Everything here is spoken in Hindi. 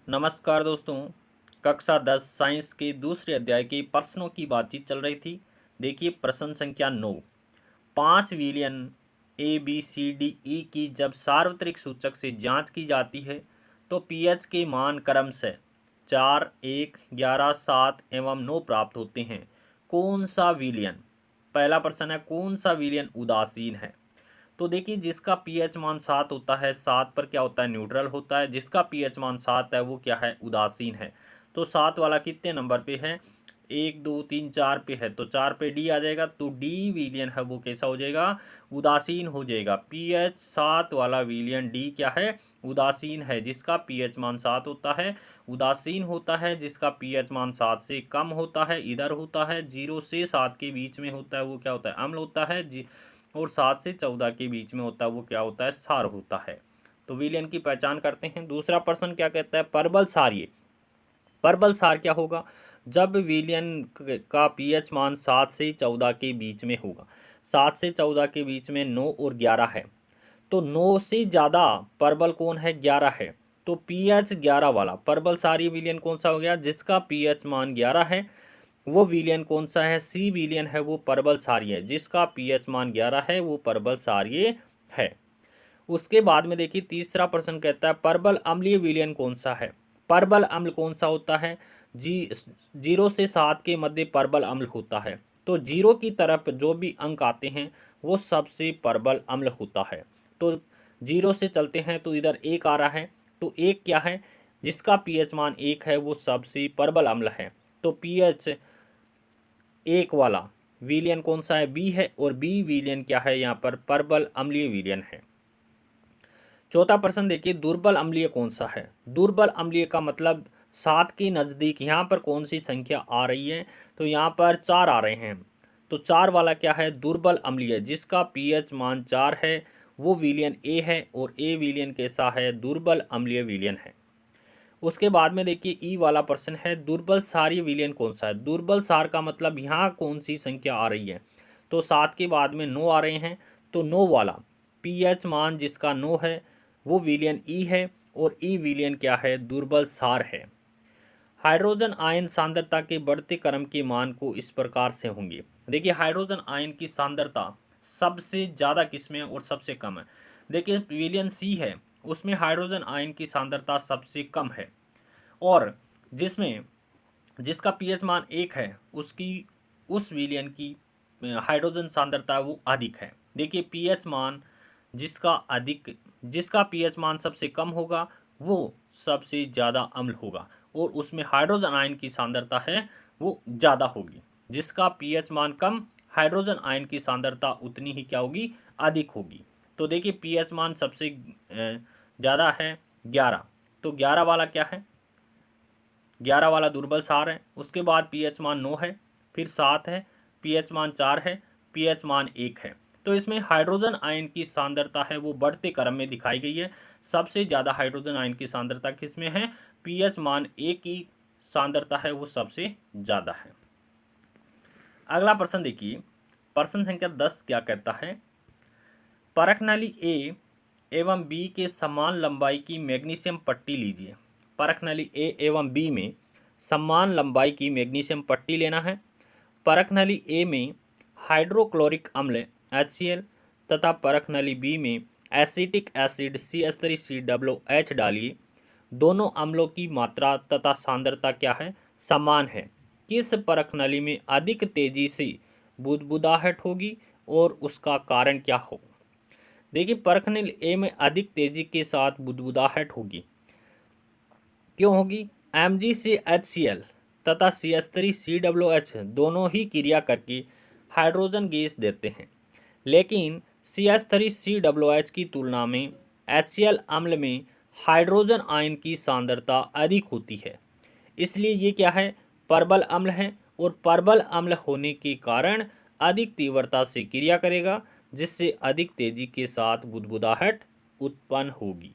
नमस्कार दोस्तों। कक्षा 10 साइंस के दूसरे अध्याय के प्रश्नों की बातचीत चल रही थी। देखिए प्रश्न संख्या 9। 5 विलियन ABCDE की जब सार्वत्रिक सूचक से जांच की जाती है तो पीएच के मान क्रमशः 4, 1, 11, 7 एवं 9 प्राप्त होते हैं। कौन सा विलियन, पहला प्रश्न है, कौन सा विलियन उदासीन है? तो देखिए जिसका पीएच मान 7 होता है, 7 पर क्या होता है, न्यूट्रल होता है। जिसका पीएच मान 7 है वो क्या है, उदासीन है। तो 7 वाला कितने नंबर पे है, 1 2 3 4 पे है, तो 4 पे डी आ जाएगा। तो डी विलियन है वो कैसा हो जाएगा, उदासीन हो जाएगा। पीएच 7 वाला विलियन डी क्या है, उदासीन है। जिसका पीएच मान 7 होता है उदासीन होता है। जिसका पीएच मान 7 से कम होता है, इधर होता है, 0 से 7 के बीच में होता है, वो क्या होता है, अम्ल होता है। और 7 से 14 के बीच में होता है, वो क्या होता है, क्षार होता है। तो विलयन की पहचान करते हैं। दूसरा प्रश्न क्या कहता है, परबल क्षारीय। परबल क्षार क्या होगा, जब विलयन का पीएच मान 7 से 14 के बीच में होगा। 7 से 14 के बीच में 9 और 11 है, तो 9 से ज़्यादा परबल कौन है, 11 है। तो पीएच 11 वाला परबल क्षारीय विलयन कौन सा हो गया, जिसका पीएच मान 11 है वो विलयन कौन सा है, सी विलयन है वो परबल क्षारीय है। जिसका पीएच मान 11 है वो परबल क्षारीय है। उसके बाद में देखिए तीसरा प्रश्न कहता है परबल अम्लीय विलयन कौन सा है। परबल अम्ल कौन सा होता है, 0 से 7 के मध्य परबल अम्ल होता है। तो 0 की तरफ जो भी अंक आते हैं वो सबसे परबल अम्ल होता है। तो 0 से चलते हैं तो इधर 1 आ रहा है, तो 1 क्या है, जिसका पीएच मान 1 है वो सबसे परबल अम्ल है। तो पीएच 1 वाला विलयन कौन सा है, बी है। और बी विलयन क्या है, यहाँ पर परबल अम्लीय विलयन है। चौथा प्रश्न देखिए, दुर्बल अम्लीय कौन सा है। दुर्बल अम्लीय का मतलब 7 के नज़दीक यहाँ पर कौन सी संख्या आ रही है, तो यहाँ पर 4 आ रहे हैं। तो 4 वाला क्या है, दुर्बल अम्लीय। जिसका पीएच मान 4 है वो विलयन ए है। और ए विलयन कैसा है, दुर्बल अम्लीय विलयन है। उसके बाद में देखिए ई वाला प्रश्न है, दुर्बल क्षारीय विलयन कौन सा है। दुर्बल क्षार का मतलब यहाँ कौन सी संख्या आ रही है, तो 7 के बाद में 9 आ रहे हैं। तो 9 वाला पीएच मान जिसका 9 है वो विलयन ई है। और ई विलयन क्या है, दुर्बल क्षार है। हाइड्रोजन आयन सांद्रता के बढ़ते क्रम के मान को इस प्रकार से होंगे। देखिए हाइड्रोजन आयन की सांद्रता सबसे ज़्यादा किसमें और सबसे कम है। देखिए विलयन सी है उसमें हाइड्रोजन आयन की सांद्रता सबसे कम है। और जिसमें जिसका पीएच मान 1 है उसकी उस विलयन की हाइड्रोजन सांद्रता वो अधिक है। देखिए पीएच मान जिसका पीएच मान सबसे कम होगा वो सबसे ज़्यादा अम्ल होगा। और उसमें हाइड्रोजन आयन की सांद्रता है वो ज़्यादा होगी। जिसका पीएच मान कम, हाइड्रोजन आयन की सांद्रता उतनी ही क्या होगी, अधिक होगी। तो देखिए पीएच मान सबसे ज़्यादा है 11, तो 11 वाला क्या है, 11 वाला दुर्बल क्षार है। उसके बाद पीएच मान 9 है, फिर 7 है, पीएच मान 4 है, पीएच मान 1 है। तो इसमें हाइड्रोजन आयन की सांद्रता है वो बढ़ते क्रम में दिखाई गई है। सबसे ज़्यादा हाइड्रोजन आयन की सांद्रता किसमें है, पीएच मान 1 की सांद्रता है वो सबसे ज़्यादा है। अगला प्रश्न देखिए, प्रश्न संख्या 10 क्या कहता है, परखनली ए एवं बी के समान लंबाई की मैग्नीशियम पट्टी लीजिए। परखनली ए एवं बी में समान लंबाई की मैग्नीशियम पट्टी लेना है। परखनली ए में हाइड्रोक्लोरिक अम्ल HCl तथा परखनली बी में एसिटिक एसिड CH3COOH डालिए। दोनों अम्लों की मात्रा तथा सांद्रता क्या है, समान है। किस परखनली में अधिक तेजी से बुदबुदाहट होगी और उसका कारण क्या हो। देखिए परखनली ए में अधिक तेजी के साथ बुदबुदाहट होगी। क्यों होगी, MgCl तथा CH3COOH दोनों ही क्रिया करके हाइड्रोजन गैस देते हैं। लेकिन CH3COOH की तुलना में HCl अम्ल में हाइड्रोजन आयन की सांद्रता अधिक होती है। इसलिए ये क्या है, परबल अम्ल है। और परबल अम्ल होने के कारण अधिक तीव्रता से क्रिया करेगा, जिससे अधिक तेजी के साथ बुदबुदाहट उत्पन्न होगी।